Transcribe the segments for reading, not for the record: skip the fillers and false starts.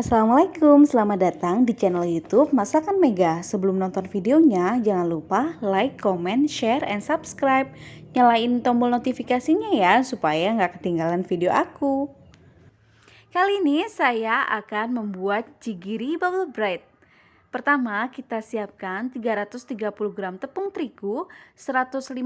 Assalamualaikum, selamat datang di channel YouTube Masakan Mega. Sebelum nonton videonya, jangan lupa like, comment, share, and subscribe. Nyalain tombol notifikasinya ya, supaya nggak ketinggalan video aku. Kali ini saya akan membuat jigiri bubble bread. Pertama, kita siapkan 330 gram tepung terigu, 115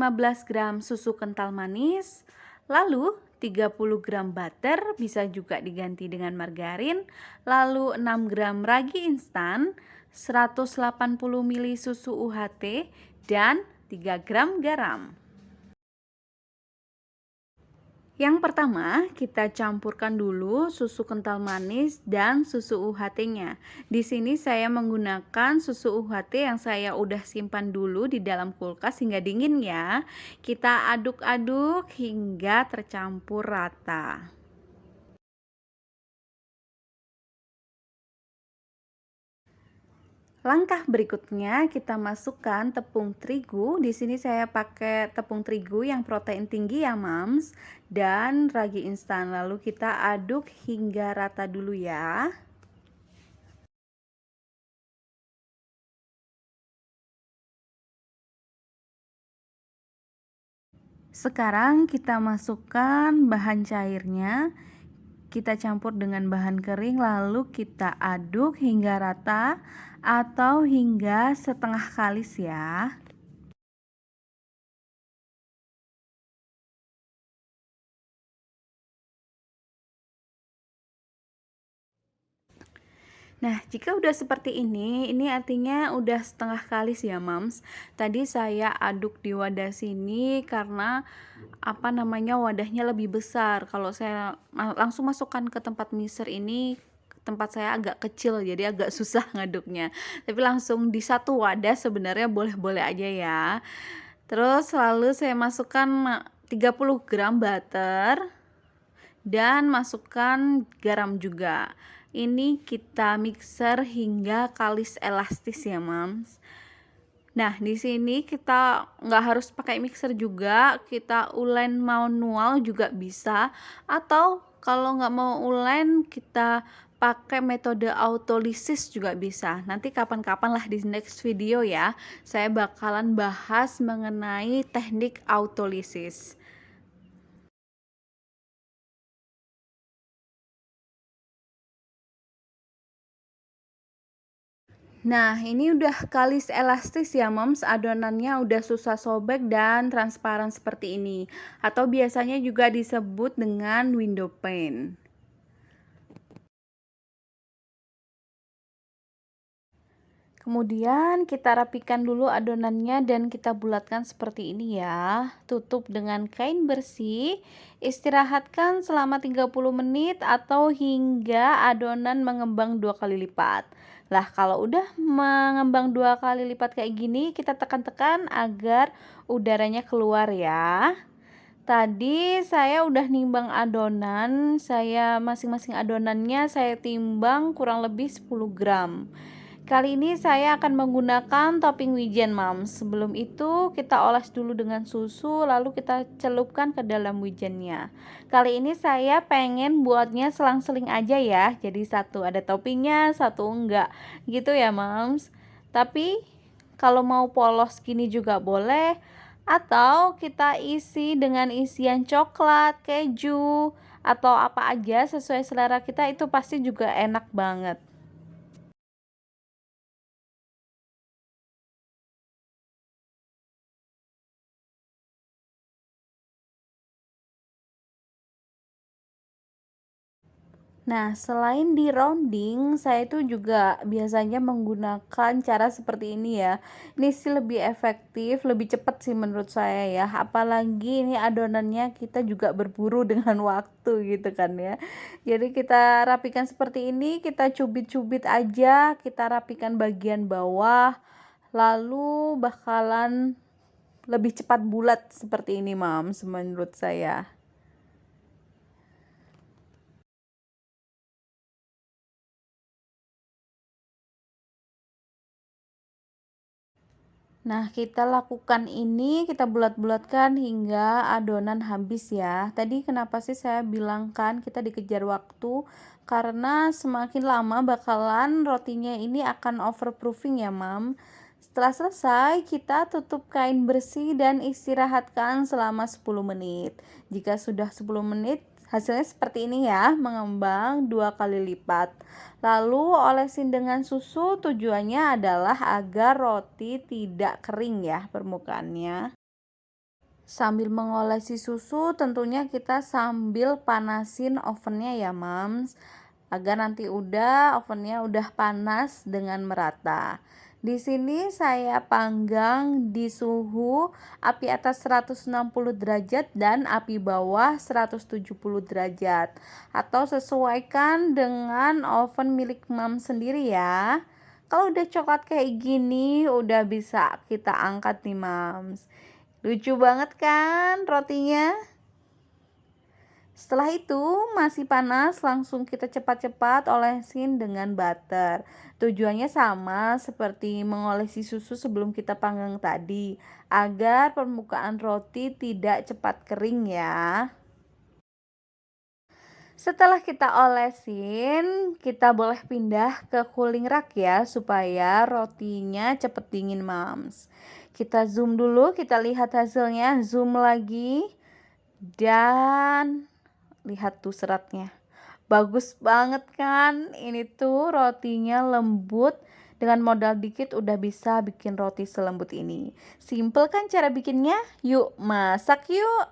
gram susu kental manis, lalu 30 gram butter, bisa juga diganti dengan margarin, lalu 6 gram ragi instan, 180 ml susu UHT, dan 3 gram garam. Yang pertama, kita campurkan dulu susu kental manis dan susu UHT-nya. Di sini saya menggunakan susu UHT yang saya udah simpan dulu di dalam kulkas hingga dingin ya. Kita aduk-aduk hingga tercampur rata. Langkah berikutnya kita masukkan tepung terigu. Di sini saya pakai tepung terigu yang protein tinggi ya, Mams, dan ragi instan. Lalu kita aduk hingga rata dulu ya. Sekarang kita masukkan bahan cairnya. Kita campur dengan bahan kering lalu kita aduk hingga rata atau hingga setengah kalis ya. Nah, jika udah seperti ini artinya udah setengah kalis ya, Mams. Tadi saya aduk di wadah sini karena wadahnya lebih besar. Kalau saya langsung masukkan ke tempat mixer ini, tempat saya agak kecil jadi agak susah ngaduknya. Tapi langsung di satu wadah sebenarnya boleh-boleh aja ya. Terus lalu saya masukkan 30 gram butter dan masukkan garam juga. Ini kita mixer hingga kalis elastis ya, Mams. Nah, di sini kita nggak harus pakai mixer juga, kita ulen manual juga bisa, atau kalau nggak mau ulen kita pakai metode autolysis juga bisa. Nanti kapan-kapan lah di next video ya, saya bakalan bahas mengenai teknik autolysis. Nah, ini udah kalis elastis ya, Moms. Adonannya udah susah sobek dan transparan seperti ini. Atau biasanya juga disebut dengan window pane. Kemudian kita rapikan dulu adonannya dan kita bulatkan seperti ini ya. Tutup dengan kain bersih. Istirahatkan selama 30 menit atau hingga adonan mengembang 2 kali lipat. Lah, kalau udah mengembang 2 kali lipat kayak gini, kita tekan-tekan agar udaranya keluar ya. Tadi saya udah nimbang adonan, masing-masing adonannya saya timbang kurang lebih 10 gram. Kali ini saya akan menggunakan topping wijen, Mams. Sebelum itu kita oles dulu dengan susu lalu kita celupkan ke dalam wijennya. Kali ini saya pengen buatnya selang-seling aja ya. Jadi satu ada toppingnya, satu enggak. Gitu ya, Mams. Tapi kalau mau polos gini juga boleh, atau kita isi dengan isian coklat, keju, atau apa aja sesuai selera kita, itu pasti juga enak banget. Nah, selain di rounding, saya itu juga biasanya menggunakan cara seperti ini ya. Ini sih lebih efektif, lebih cepat sih menurut saya ya. Apalagi ini adonannya kita juga berburu dengan waktu gitu kan ya. Jadi kita rapikan seperti ini, kita cubit-cubit aja, kita rapikan bagian bawah, lalu bakalan lebih cepat bulat seperti ini, Mams, menurut saya. Nah, kita lakukan ini, kita bulat-bulatkan hingga adonan habis ya. Tadi kenapa sih saya bilang kan kita dikejar waktu? karena semakin lama bakalan rotinya ini akan overproofing ya, Mam. Setelah selesai, kita tutup kain bersih dan istirahatkan selama 10 menit. Jika sudah 10 menit, hasilnya seperti ini ya, mengembang 2 kali lipat. Lalu olesin dengan susu, tujuannya adalah agar roti tidak kering ya permukaannya. Sambil mengolesi susu, tentunya kita sambil panasin ovennya ya, Mams, agar nanti ovennya udah panas dengan merata. Di sini saya panggang di suhu api atas 160 derajat dan api bawah 170 derajat, atau sesuaikan dengan oven milik Mams sendiri ya. Kalau udah coklat kayak gini, udah bisa kita angkat nih, Mams. Lucu banget kan rotinya? Setelah itu masih panas, langsung kita cepat-cepat olesin dengan butter. Tujuannya sama seperti mengolesi susu sebelum kita panggang tadi, agar permukaan roti tidak cepat kering ya. Setelah kita olesin, kita boleh pindah ke cooling rack ya, supaya rotinya cepet dingin, Mams. Kita zoom dulu, kita lihat hasilnya, zoom lagi, dan lihat tuh seratnya. Bagus banget kan? Ini tuh rotinya lembut, dengan modal dikit udah bisa bikin roti selembut ini. Simple kan cara bikinnya? Yuk masak yuk!